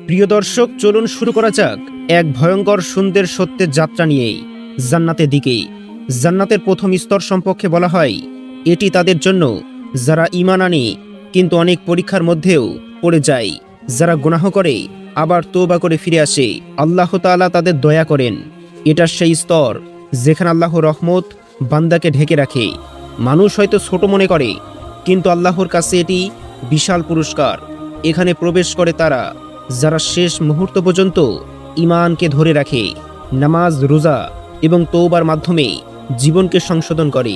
প্রিয় দর্শক, চলুন শুরু করা যাক এক ভয়ঙ্কর সুন্দর সত্যের যাত্রা নিয়েই জান্নাতের দিকে। জান্নাতের প্রথম স্তর সম্পর্কে বলা হয়, এটি তাদের জন্য যারা ঈমান আনে কিন্তু অনেক পরীক্ষার মধ্যেও পড়ে যায়, যারা গুনাহ করে আবার তওবা করে ফিরে আসে। আল্লাহ তাআলা তাদের দয়া করেন। এটা সেই স্তর যেখানে আল্লাহর রহমত বান্দাকে ঢেকে রাখে। মানুষ হয়তো ছোট মনে করে, কিন্তু আল্লাহর কাছে এটি বিশাল পুরস্কার। এখানে প্রবেশ করে তারা যারা শেষ মুহূর্ত পর্যন্ত ঈমানকে ধরে রাখে, নামাজ, রোজা এবং তওবার মাধ্যমে জীবনকে সংশোধন করে।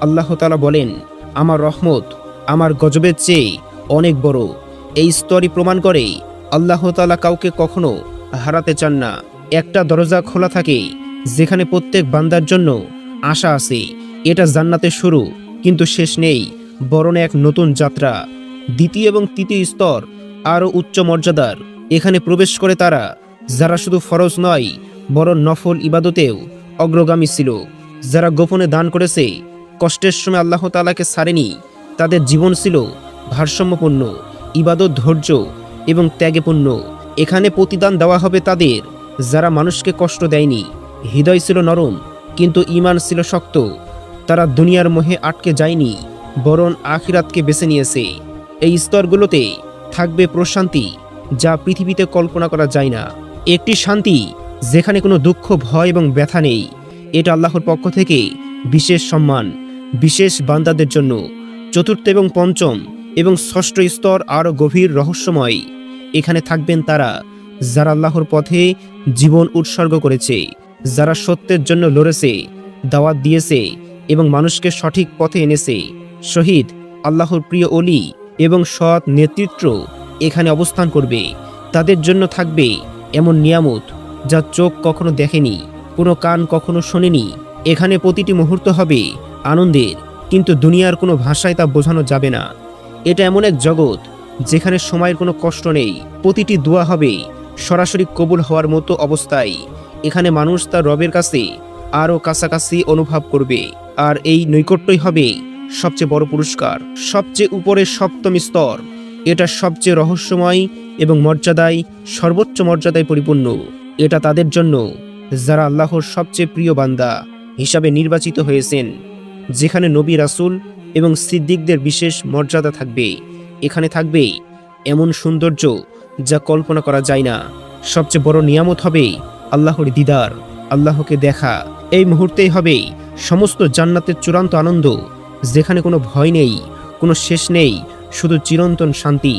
আল্লাহ তাআলা বলেন, আমার রহমত আমার গজবের চেয়ে অনেক বড়। এই স্তরই প্রমাণ করে আল্লাহ তাআলা কাউকে কখনো হারাতে চান না। একটা দরজা খোলা থাকে যেখানে প্রত্যেক বান্দার জন্য আশা আছে। এটা জান্নাতের শুরু, কিন্তু শেষ নেই, বরং এক নতুন যাত্রা। দ্বিতীয় এবং তৃতীয় স্তর আরও উচ্চ মর্যাদার। এখানে প্রবেশ করে তারা যারা শুধু ফরজ নয় বরং নফল ইবাদতেও অগ্রগামী ছিল, যারা গোপনে দান করেছে, কষ্টের সময় আল্লাহ তাআলাকে ছাড়েনি। তাদের জীবন ছিল ভারসাম্যপূর্ণ, ইবাদত, ধৈর্য এবং ত্যাগেপূর্ণ। এখানে প্রতিদান দেওয়া হবে তাদের যারা মানুষকে কষ্ট দেয়নি, হৃদয় ছিল নরম কিন্তু ঈমান ছিল শক্ত। তারা দুনিয়ার মোহে আটকে যায়নি, বরং আখিরাতকে বেছে নিয়েছে। এই স্তরগুলোতে থাকবে প্রশান্তি যা পৃথিবীতে কল্পনা করা যায় না। একটি শান্তি যেখানে কোনো দুঃখ, ভয় এবং ব্যথা নেই। এটা আল্লাহর পক্ষ থেকে বিশেষ সম্মান, বিশেষ বান্দাদের জন্য। চতুর্থ এবং পঞ্চম এবং ষষ্ঠ স্তর আরও গভীর রহস্যময়। এখানে থাকবেন তারা যারা আল্লাহর পথে জীবন উৎসর্গ করেছে, যারা সত্যের জন্য লড়েছে, দাওয়াত দিয়েছে এবং মানুষকে সঠিক পথে এনেছে। শহীদ, আল্লাহর প্রিয় ওলি এবং সৎ নেতৃত্ব এখানে অবস্থান করবে। তাদের জন্য থাকবে এমন নিয়ামত যা চোখ কখনো দেখেনি, কোনো কান কখনো শোনেনি। এখানে প্রতিটি মুহূর্ত হবে আনন্দের, কিন্তু দুনিয়ার কোনো ভাষায় তা বোঝানো যাবে না। এটা এমন এক জগৎ যেখানে সময়ের কোনো কষ্ট নেই। প্রতিটি দোয়া হবে সরাসরি কবুল হওয়ার মতো অবস্থায়। এখানে মানুষ তার রবের কাছে আরও কাছাকাছি অনুভব করবে, আর এই নৈকট্যই হবে সবচেয়ে বড় পুরস্কার। সবচেয়ে উপরে সপ্তম স্তর, এটা সবচেয়ে রহস্যময় এবং মর্যাদায় সর্বোচ্চ মর্যাদায় পরিপূর্ণ। এটা তাদের জন্য যারা আল্লাহর সবচেয়ে প্রিয় বান্দা হিসাবে নির্বাচিত হয়েছেন, যেখানে নবী, রাসূল এবং সিদ্দিকদের বিশেষ মর্যাদা থাকবে। এখানে থাকবে এমন সৌন্দর্য যা কল্পনা করা যায় না। সবচেয়ে বড় নিয়ামত হবে আল্লাহর দিদার, আল্লাহকে দেখা। এই মুহূর্তেই হবে সমস্ত জান্নাতের চূড়ান্ত আনন্দ, যেখানে কোনো ভয় নেই, কোনো শেষ নেই, শুধু চিরন্তন শান্তি।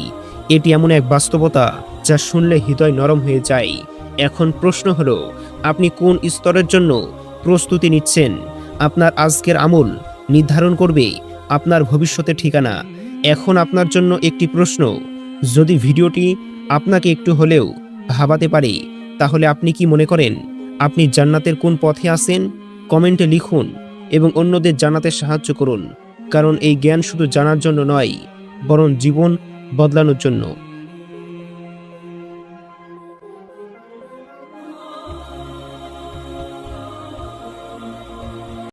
এটি এমন এক বাস্তবতা যা শুনলে হৃদয় নরম হয়ে যায়। এখন প্রশ্ন হলো, আপনি কোন স্তরের জন্য প্রস্তুতি নিচ্ছেন? আপনার আজকের আমল নির্ধারণ করবে আপনার ভবিষ্যতের ঠিকানা। এখন আপনার জন্য একটি প্রশ্ন, যদি ভিডিওটি আপনাকে একটু হলেও ভাবাতে পারে, তাহলে আপনি কি মনে করেন আপনি জান্নাতের কোন পথে আছেন? কমেন্টে লিখুন এবং অন্যদের জানাতে সাহায্য করুন, কারণ এই জ্ঞান শুধু জানার জন্য নয়, বরং জীবন বদলানোর জন্য।